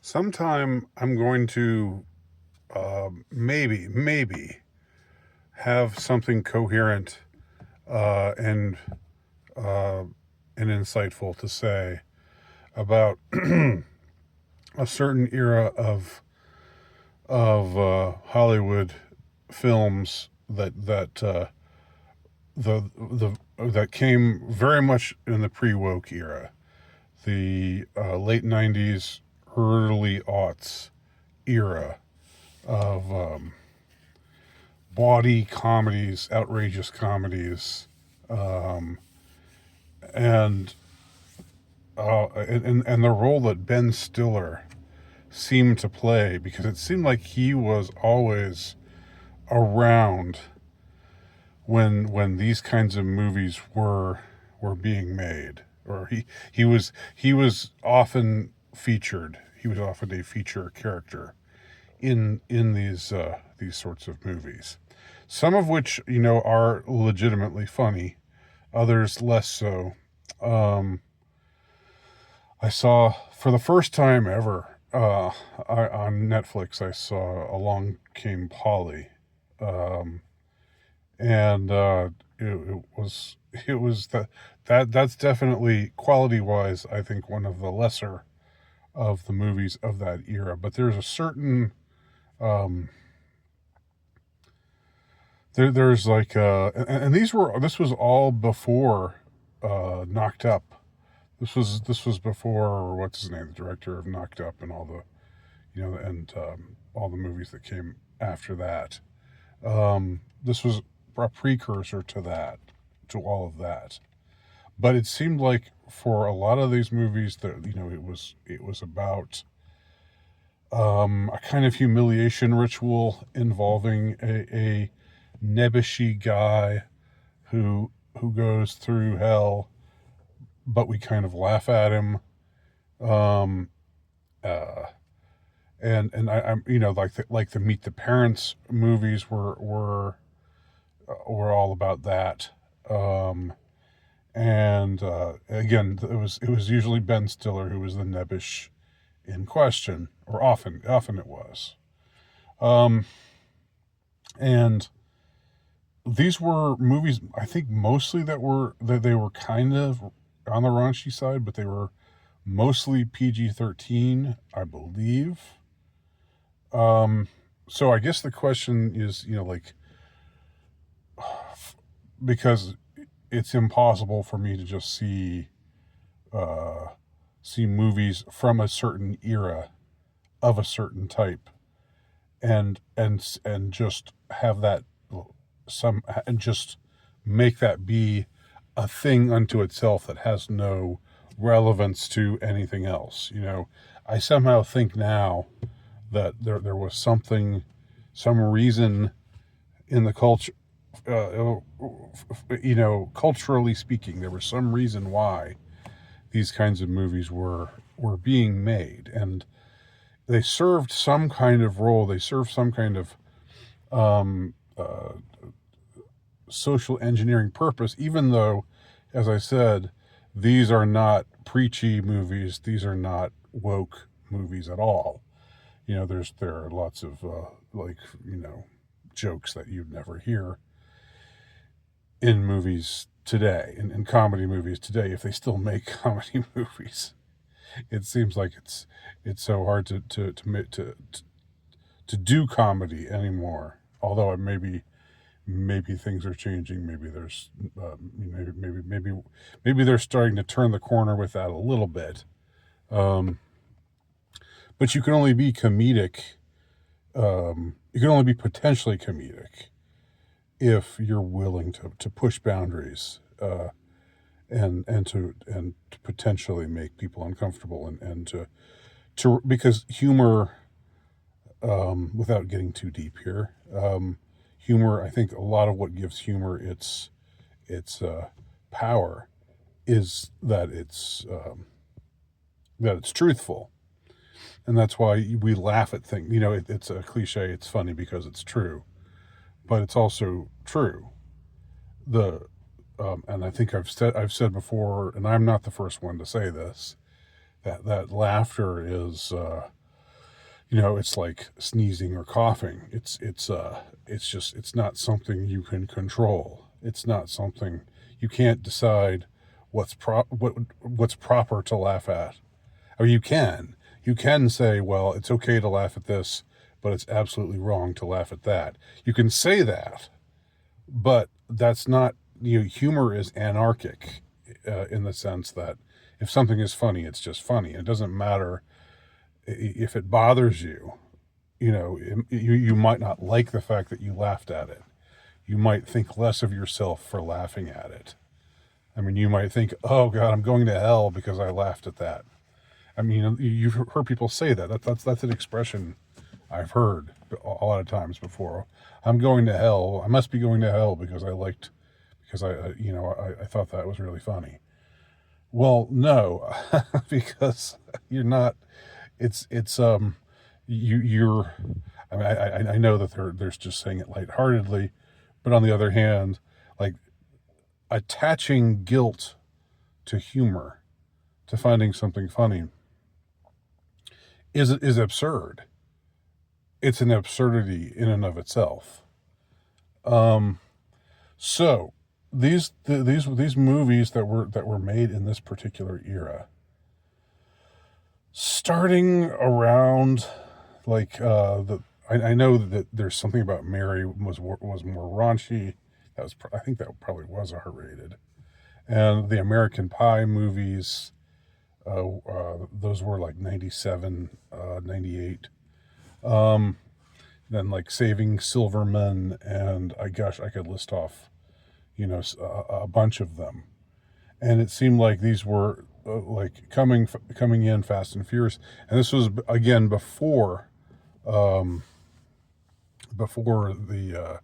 Sometime I'm going to maybe have something coherent and uh, and insightful to say about a certain era of Hollywood films that came very much in the pre-woke era, the late '90s, early aughts era of bawdy comedies, outrageous comedies, um, and and the role that Ben Stiller seemed to play, because it seemed like he was always around when these kinds of movies were being made, or he was often featured. He was often a feature character in these sorts of movies. Some of which are legitimately funny, others less so. Um, I saw for the first time ever on Netflix. I saw Along Came Polly, um, and it was that's definitely quality wise. I think one of the lesser of the movies of that era. But there's a certain um, there's like and this was all before Knocked Up. This was before, what's his name, the director of Knocked Up, and all the and all the movies that came after that. This was a precursor to that, to all of that. But it seemed like for a lot of these movies that it was about a kind of humiliation ritual involving a nebbishy guy who goes through hell, but we kind of laugh at him. Um, uh, I'm like the Meet the Parents movies were all about that. Um, and again, it was usually Ben Stiller who was the nebbish in question, or often it was. Um, and these were movies, I think, mostly that they were kind of on the raunchy side, but they were mostly PG-13, I believe. Um, so I guess the question is, like, because it's impossible for me to just uh, see movies from a certain era of a certain type and just have that some and just make that be a thing unto itself that has no relevance to anything else. I somehow think now that there was some reason in the culture, culturally speaking, there was some reason why these kinds of movies were being made, and they served some kind of role. They served some kind of um, uh, social engineering purpose, even though, as I said, these are not preachy movies. These are not woke movies at all. There are lots of like jokes that you'd never hear in movies today, in comedy movies today, if they still make comedy movies. It seems like it's so hard to do comedy anymore. Although maybe things are changing. Maybe there's maybe they're starting to turn the corner with that a little bit. Um, but you can only be comedic. You can only be potentially comedic if you're willing to push boundaries, and to potentially make people uncomfortable, and to because humor, without getting too deep here, humor, I think a lot of what gives humor its power is that it's truthful, and that's why we laugh at things. It's a cliche. It's funny because it's true, but it's also true. The And I think I've said before, and I'm not the first one to say this, that laughter is it's like sneezing or coughing. It's not something you can control. It's not something you can't decide what's proper to laugh at. Or you can say, well, it's okay to laugh at this, but it's absolutely wrong to laugh at that. You can say that, but that's not, humor is anarchic, in the sense that if something is funny, it's just funny. It doesn't matter if it bothers you. You might not like the fact that you laughed at it. You might think less of yourself for laughing at it. I mean, you might think, oh God, I'm going to hell because I laughed at that. I mean, you've heard people say that. That's an expression I've heard a lot of times before. I'm going to hell. I must be going to hell because I thought that was really funny. Well, no, because you're not. It's you're. I mean, I know that they're just saying it lightheartedly, but on the other hand, like, attaching guilt to humor, to finding something funny, is absurd. It's an absurdity in and of itself. Um, so these movies that were made in this particular era, starting around, like, I know that there's something about Mary was more raunchy. I think that probably was R-rated, and the American Pie movies, those were like 97, 98. Um, then, like, Saving Silverman, and I could list off, a bunch of them. And it seemed like these were, like, coming in fast and furious. And this was, again, um, before the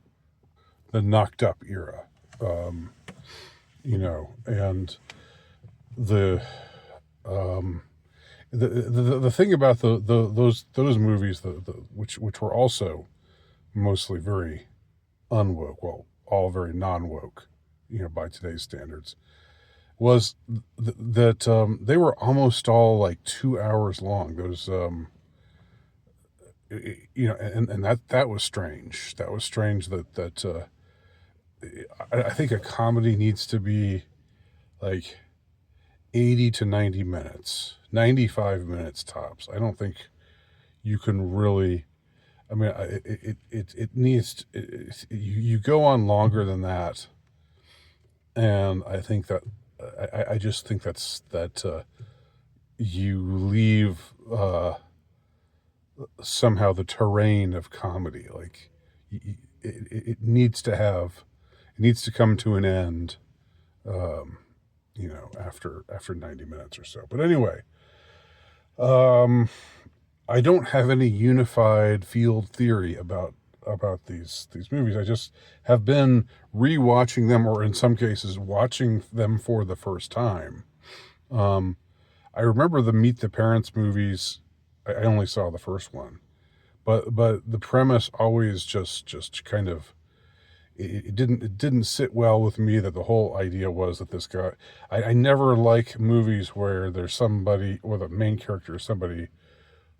Knocked Up era, um, and the um, the thing about those movies, which were also mostly very unwoke, well, all very non-woke, by today's standards, was that they were almost all like 2 hours long. Those, and that was strange. That was strange that I think a comedy needs to be like 80 to 90 minutes, 95 minutes tops. I don't think you can really. I mean, it needs you go on longer than that, and I think that I just think that you leave, somehow, the terrain of comedy. Like, it needs to come to an end, um, after 90 minutes or so. But anyway, um, I don't have any unified field theory about these movies. I just have been rewatching them, or in some cases watching them for the first time. Um, I remember the Meet the Parents movies. I only saw the first one, but the premise always just kind of, it didn't sit well with me, that the whole idea was that this guy. I never like movies where there's somebody, or the main character is somebody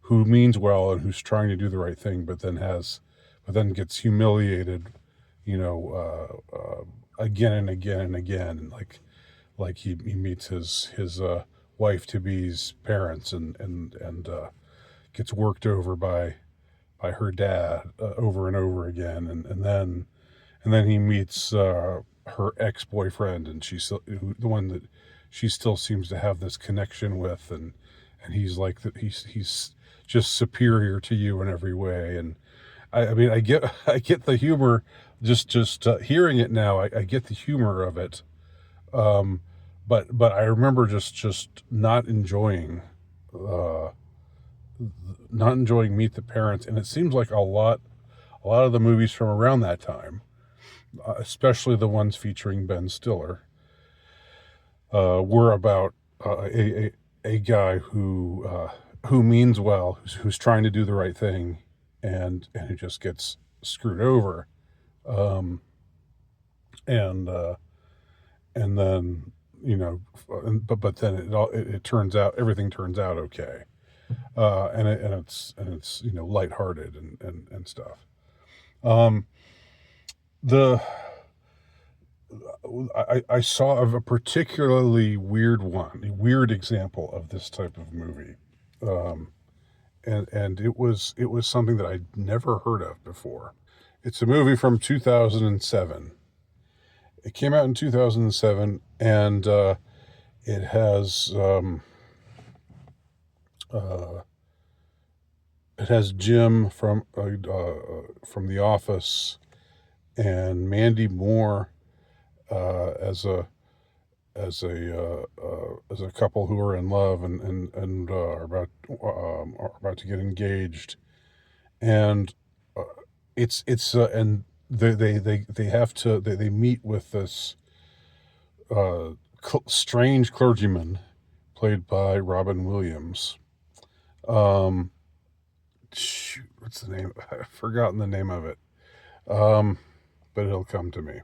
who means well and who's trying to do the right thing, but then gets humiliated, again and again and again. And like he meets his wife to be's parents, and gets worked over by her dad, over and over again, and then he meets, her ex-boyfriend, and the one that she still seems to have this connection with, and he's like that he's just superior to you in every way. And I mean, I get the humor, just hearing it now. I get the humor of it, um, but I remember just uh, not enjoying Meet the Parents. And it seems like a lot of the movies from around that time, especially the ones featuring Ben Stiller, were about, a guy who means well, who's trying to do the right thing, and who just gets screwed over, um, and and then, but then it turns out, everything turns out okay. and it's lighthearted and stuff. Um, the I saw of a particularly weird example of this type of movie, um, and it was something that I'd never heard of before. It's a movie from 2007. It came out in 2007, and it has uh, it has Jim from The Office and Mandy Moore as a couple who are in love and are about to get engaged, and uh, it's and they have to they meet with this strange clergyman played by Robin Williams. Um, Shoot, what's the name? I've forgotten the name of it. Um, but it'll come to me.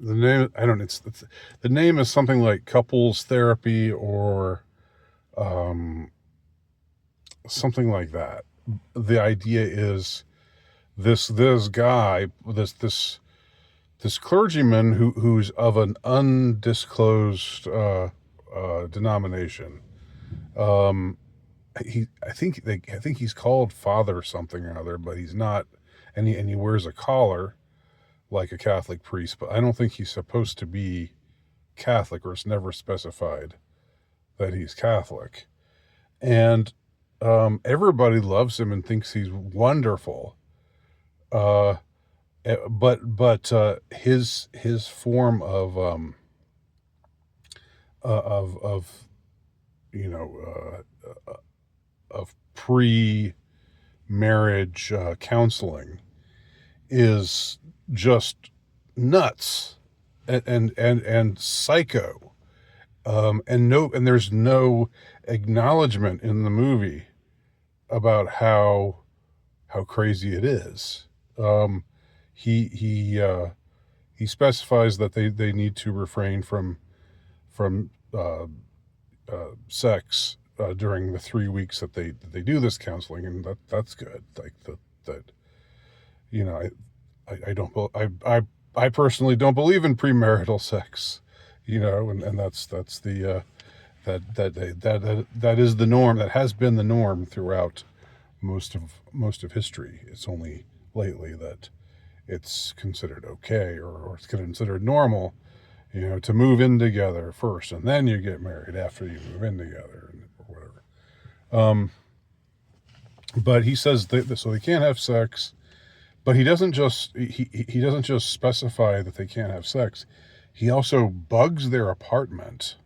The name I don't. It's the name is something like couples therapy or um, something like that. The idea is this guy this clergyman who's of an undisclosed denomination. Um, I think he's called Father something or other, but he's not, and he wears a collar like a Catholic priest, but I don't think he's supposed to be Catholic, or it's never specified that he's Catholic. And everybody loves him and thinks he's wonderful. Uh, but his form of you know of pre-marriage counseling is just nuts and psycho. And there's no acknowledgement in the movie about how crazy it is. Um, he he uh, he specifies that they need to refrain from sex during the 3 weeks that they do this counseling, and that's good. Like that, I don't I personally don't believe in premarital sex, and that's the that is the norm. That has been the norm throughout most of history. It's only lately that it's considered okay, or it's considered normal, to move in together first and then you get married after you move in together, or whatever. Um, but he says so they can't have sex. But he doesn't just specify that they can't have sex. He also bugs their apartment,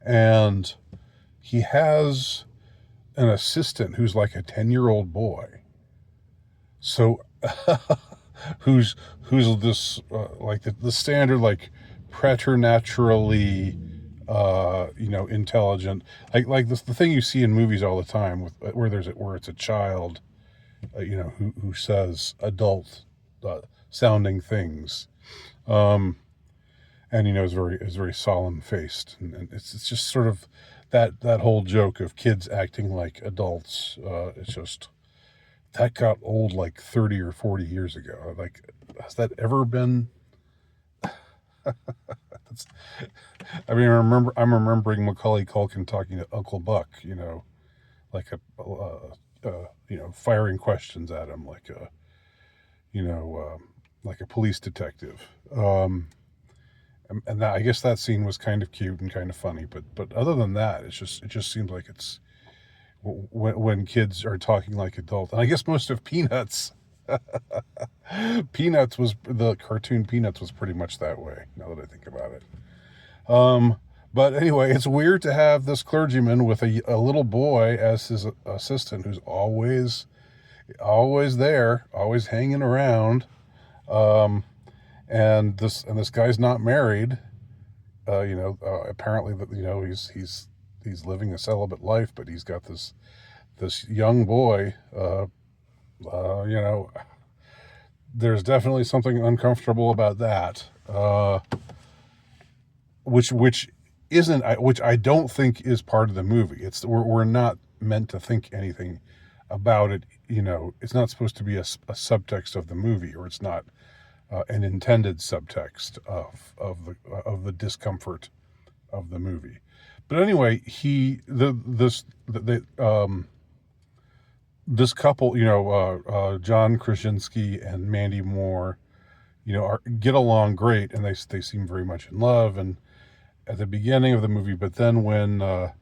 and he has an assistant who's like a 10-year-old boy. So who's this like the standard, like, preternaturally intelligent, like the thing you see in movies all the time with where it's a child who says adult sounding things, um, and is very solemn faced, and it's just sort of that whole joke of kids acting like adults. It's just that got old like 30 or 40 years ago. Like, has that ever been? I'm remembering Macaulay Culkin talking to Uncle Buck, like firing questions at him you know, like a police detective. And I guess that scene was kind of cute and kind of funny, but other than that, it just seems like it's when kids are talking like adults. And I guess most of Peanuts, the cartoon Peanuts was pretty much that way. Now that I think about it. But anyway, it's weird to have this clergyman with a little boy as his assistant, who's always there, always hanging around. Um, and this guy's not married. Apparently that he's living a celibate life, but he's got this young boy. You know, there's definitely something uncomfortable about that. Which isn't which I don't think is part of the movie. We're not meant to think anything about it. It's not supposed to be a subtext of the movie, or it's not an intended subtext of the discomfort of the movie. But anyway, this couple, John Krasinski and Mandy Moore, get along great, and they seem very much in love. And at the beginning of the movie, but then when the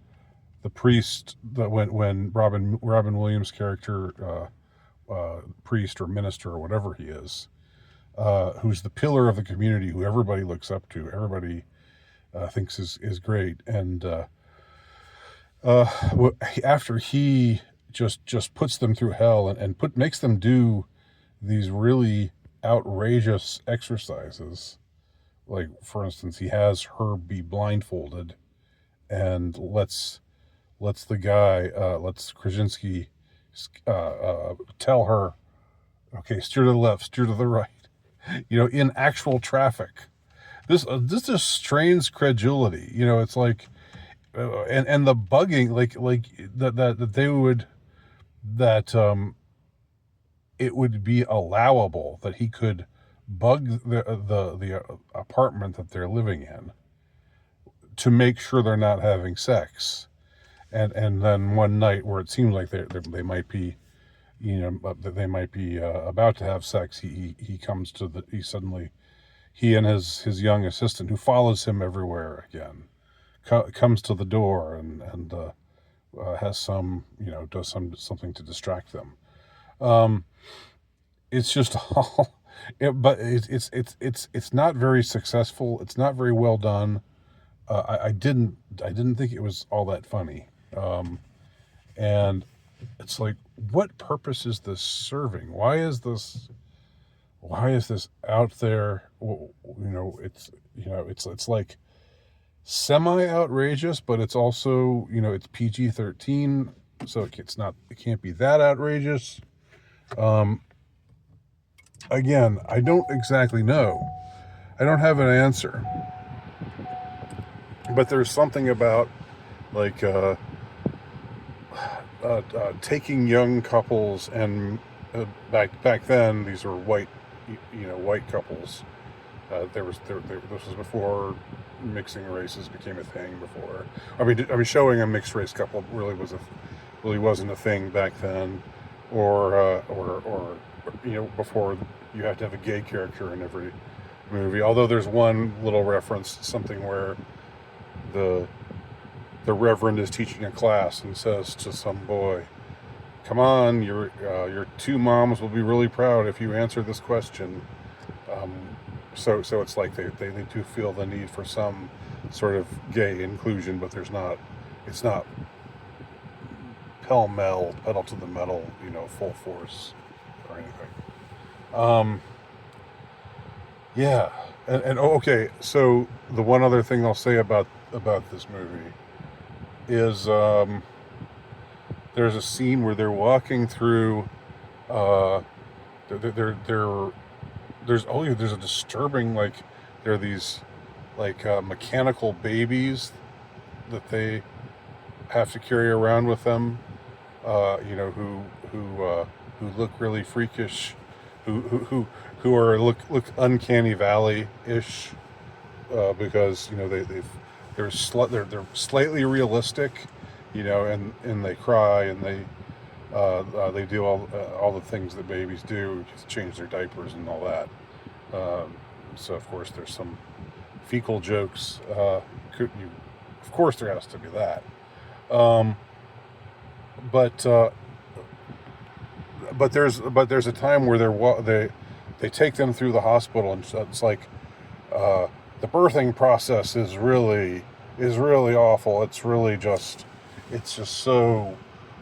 priest, when Robin Williams' character, priest or minister or whatever he is, who's the pillar of the community, who everybody looks up to, everybody thinks is great, and after he just puts them through hell and makes them do these really outrageous exercises, like, for instance, he has her be blindfolded and lets Krasinski tell her, okay, steer to the left, steer to the right, in actual traffic. This just strains credulity. It's like, and the bugging, like that they would, that it would be allowable that he could bug the apartment that they're living in to make sure they're not having sex, and then one night where it seems like they might be, they might be about to have sex, he comes to he and his young assistant, who follows him everywhere again, comes to the door and has does something to distract them. It's just all, but it's not very successful. It's not very well done. I didn't think it was all that funny. And it's like, what purpose is this serving? Why is this out there? It's like semi outrageous, but it's also, it's PG-13, so it can't be that outrageous. Again, I don't exactly know. I don't have an answer. But there's something about, like, taking young couples, and back then these were white couples. This was before mixing races became a thing. Showing a mixed race couple really wasn't a thing back then, or before you had to have a gay character in every movie. Although there's one little reference, something where the reverend is teaching a class and says to some boy, "Come on, your two moms will be really proud if you answer this question." So it's like they do feel the need for some sort of gay inclusion, but it's not pell-mell, pedal to the metal, full force or anything. Yeah, and okay. So the one other thing I'll say about this movie is, there's a scene where they're walking through. There's a disturbing, like, there are these, like, mechanical babies that they have to carry around with them, who look really freakish, who look Uncanny Valley-ish, because they're slightly realistic, and they cry, and they do all the things that babies do, just change their diapers and all that. So of course there's some fecal jokes. Of course there has to be that. But there's a time where they take them through the hospital, and it's like, the birthing process is really awful. It's just so,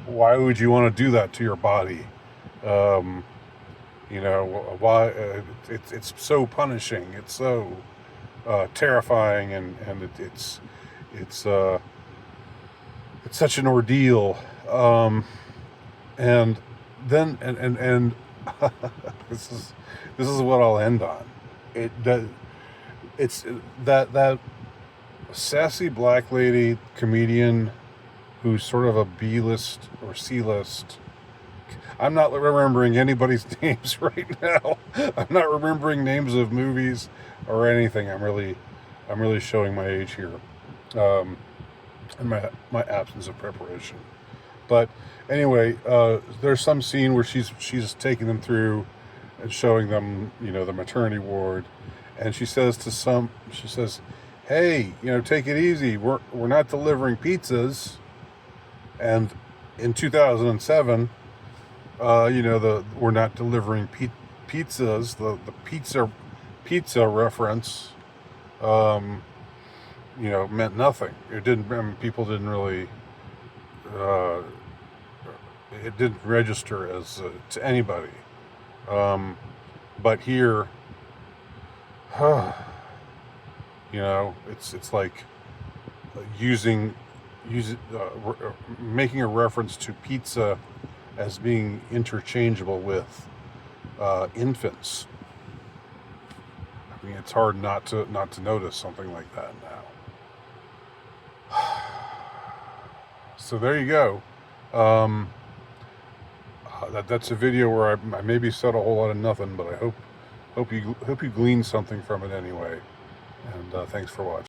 why would you want to do that to your body? Why? It's so punishing. It's so terrifying, and it's such an ordeal. And then and this is what I'll end on. It's that sassy black lady comedian who's sort of a B-list or C-list. I'm not remembering anybody's names right now. I'm not remembering names of movies or anything. I'm really showing my age here, and my absence of preparation. But anyway, there's some scene where she's taking them through and showing them, the maternity ward, and she says, "Hey, take it easy. We're not delivering pizzas." And in 2007, we're not delivering pizzas. The pizza reference, meant nothing. It didn't. I mean, people didn't really. Uh, it didn't register as to anybody. But here, it's like using making a reference to pizza as being interchangeable with infants. I mean, it's hard not to notice something like that now. So there you go. That's a video where I maybe said a whole lot of nothing, but I hope you gleaned something from it anyway. And thanks for watching.